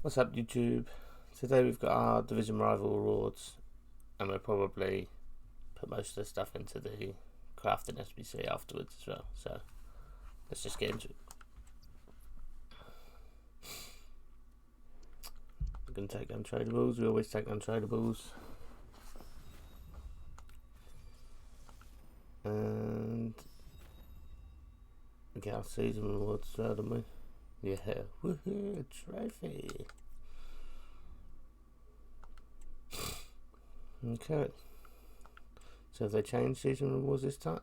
What's up, YouTube? Today we've got our Division Rival Awards, and we'll probably put most of the stuff into the crafting SBC afterwards as well. So let's just get into it. We're going to take untradables. We always take untradables. And we get our season rewards as well, don't we? Yeah, woohoo, trophy. Okay. So have they changed season rewards this time?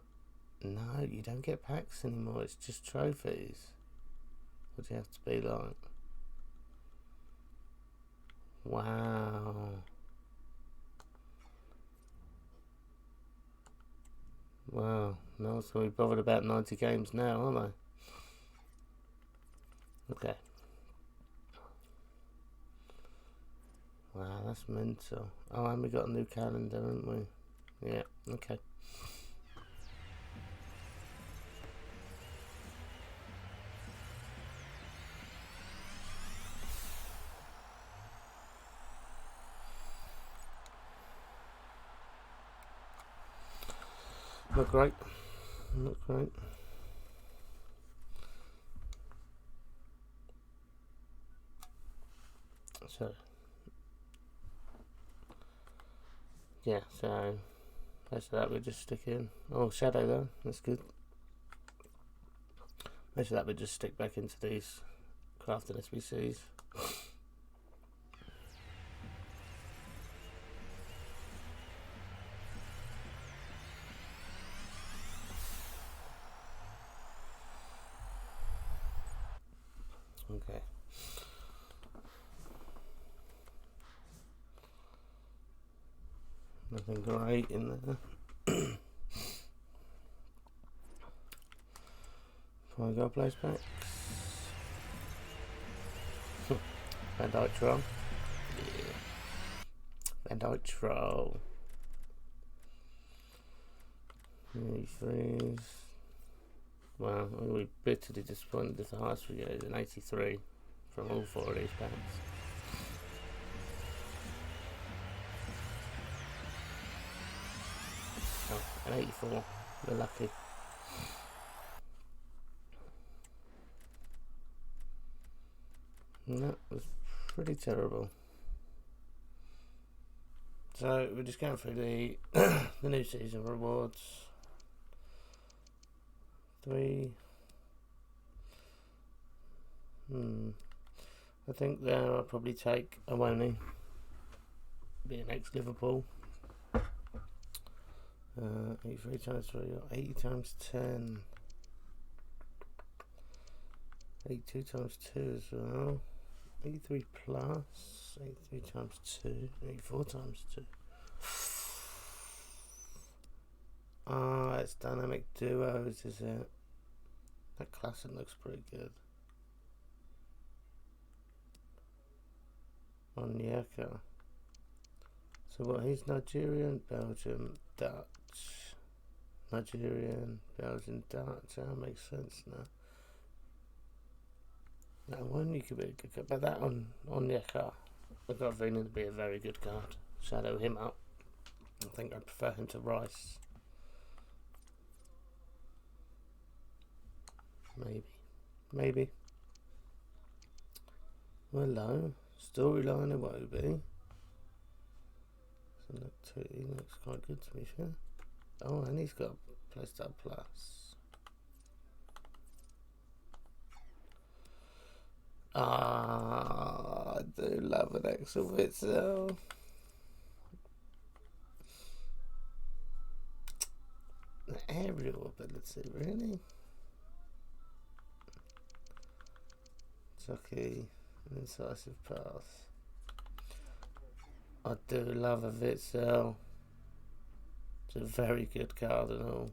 No, you don't get packs anymore, it's just trophies. What do you have to be like? Wow. Wow, no one's going to be bothered about 90 games now, are they? Okay. Wow, that's mental. Oh, and we got a new calendar, haven't we? Yeah, okay. Not great. Not great. So yeah, so most of that we just stick in. Oh, shadow though, that's good. Most of that we just stick back into these crafting SBCs. Okay. Nothing great in there. Before I go place packs. Van Dyke Troll. Yeah. Van Dyke Troll. 83s. Well, we're bitterly disappointed if the highest we get is an 83 from all four of these packs. Oh, an 84. We're lucky. And that was pretty terrible. So we're just going through the the new season rewards. 3. I think there I'll probably take Awoni, be an ex-Liverpool. 83 times 3 or 80 times 10. 82 times 2 as well. 83 plus. 83 times 2. 84 times 2. Ah, it's dynamic duos, is it? That classic looks pretty good. Onyeka. So what, he's Nigerian, Belgium, Dutch. Nigerian, Belgian, Dutch. That makes sense now. That one you could be a good card, but that on Onyeka, I've got a feeling to be a very good card. Shadow him up. I think I'd prefer him to Rice. Maybe. Well, hello. Storyline Iwobi. So he looks quite good to be fair. Oh, and he's got Playstyle Plus. Ah, I do love an Axel Witsel. The aerial ability, really? Jockey, an incisive pass. I do love a Witsel. It's a very good card and all.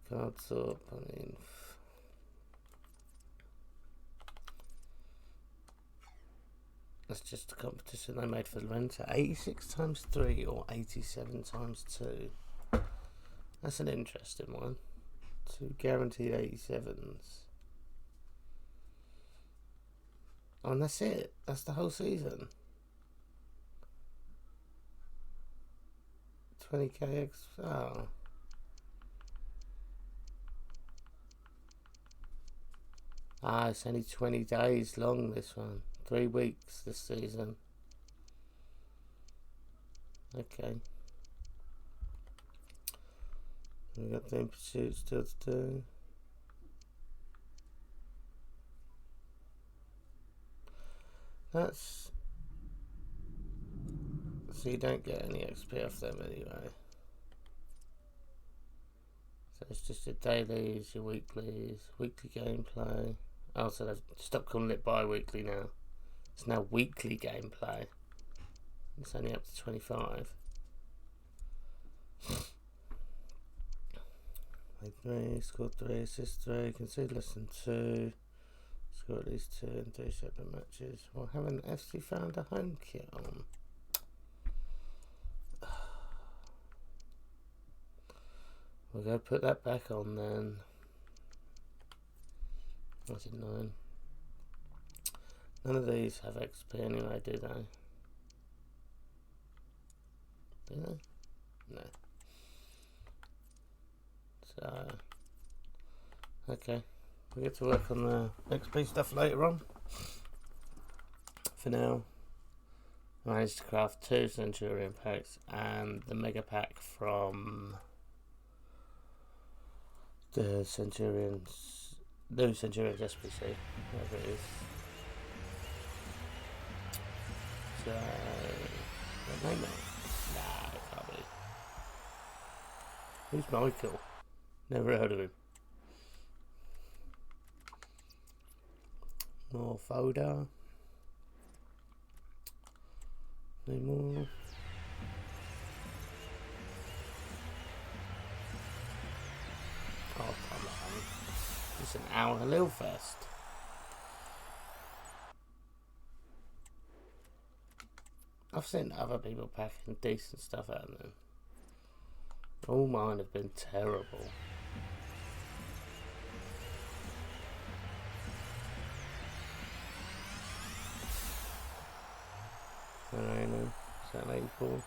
Card sort, I mean. That's just a competition they made for the renter. 86 times 3 or 87 times 2. That's an interesting one. 2 guaranteed 87s. Oh, and that's it. That's the whole season. 20k. Oh. Ah, it's only 20 days long, this one. 3 weeks this season. Okay. We got the pursuit still to do. That's... So you don't get any XP off them anyway. So it's just your dailies, your weeklies, weekly gameplay. Oh, so they've stopped calling it bi-weekly now. It's now weekly gameplay. It's only up to 25. Made 3, scored 3, assist 3, conceded less than 2, scored at least 2 in 3 separate matches. Well, haven't FC found a home kit on? We'll go put that back on then. That's a 9. None of these have XP anyway, do they? Do they? No. So, okay. We'll get to work on the XP stuff later on. For now, I managed to craft 2 Centurion packs and the mega pack from the Centurions, new Centurions SPC, whatever it is. So, what name it? Nah, it can't be. Who's Michael? Never heard of him. More folder. No more. Oh, come on. It's an hour and a little fest. I've seen other people packing decent stuff out there. All mine have been terrible. Alright, no. Is that 84?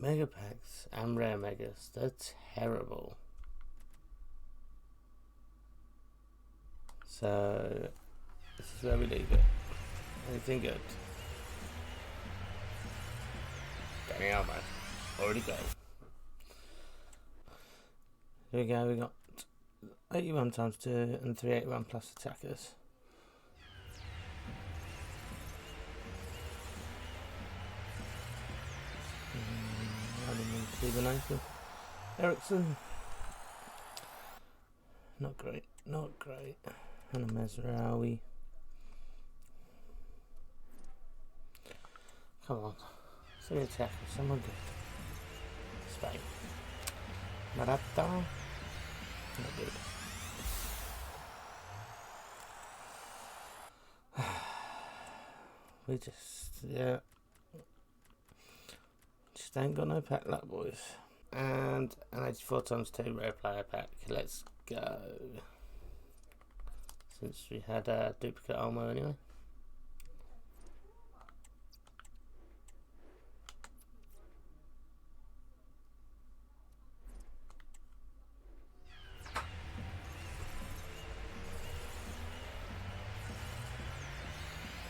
Mega packs and rare megas, they're terrible. So, this is where we leave it. Anything good? Danny Almo. Already go. Here we go, we got 81 times 2 and 381 plus attackers. Ericsson. Not great, not great. And a Mesraoui. Come on. Send me a tackle, someone good. Spain. Maratta. Not good. We just, yeah. Just ain't got no pack luck, boys. And an 84 times 2 rare player pack. Let's go. Since we had a duplicate Almo anyway.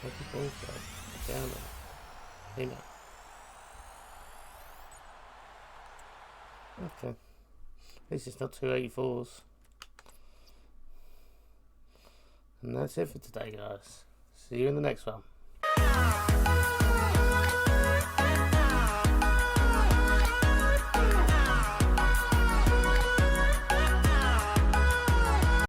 Where'd the ball go? Down there. Email. Okay. At least it's not 284s. And that's it for today, guys. See you in the next one.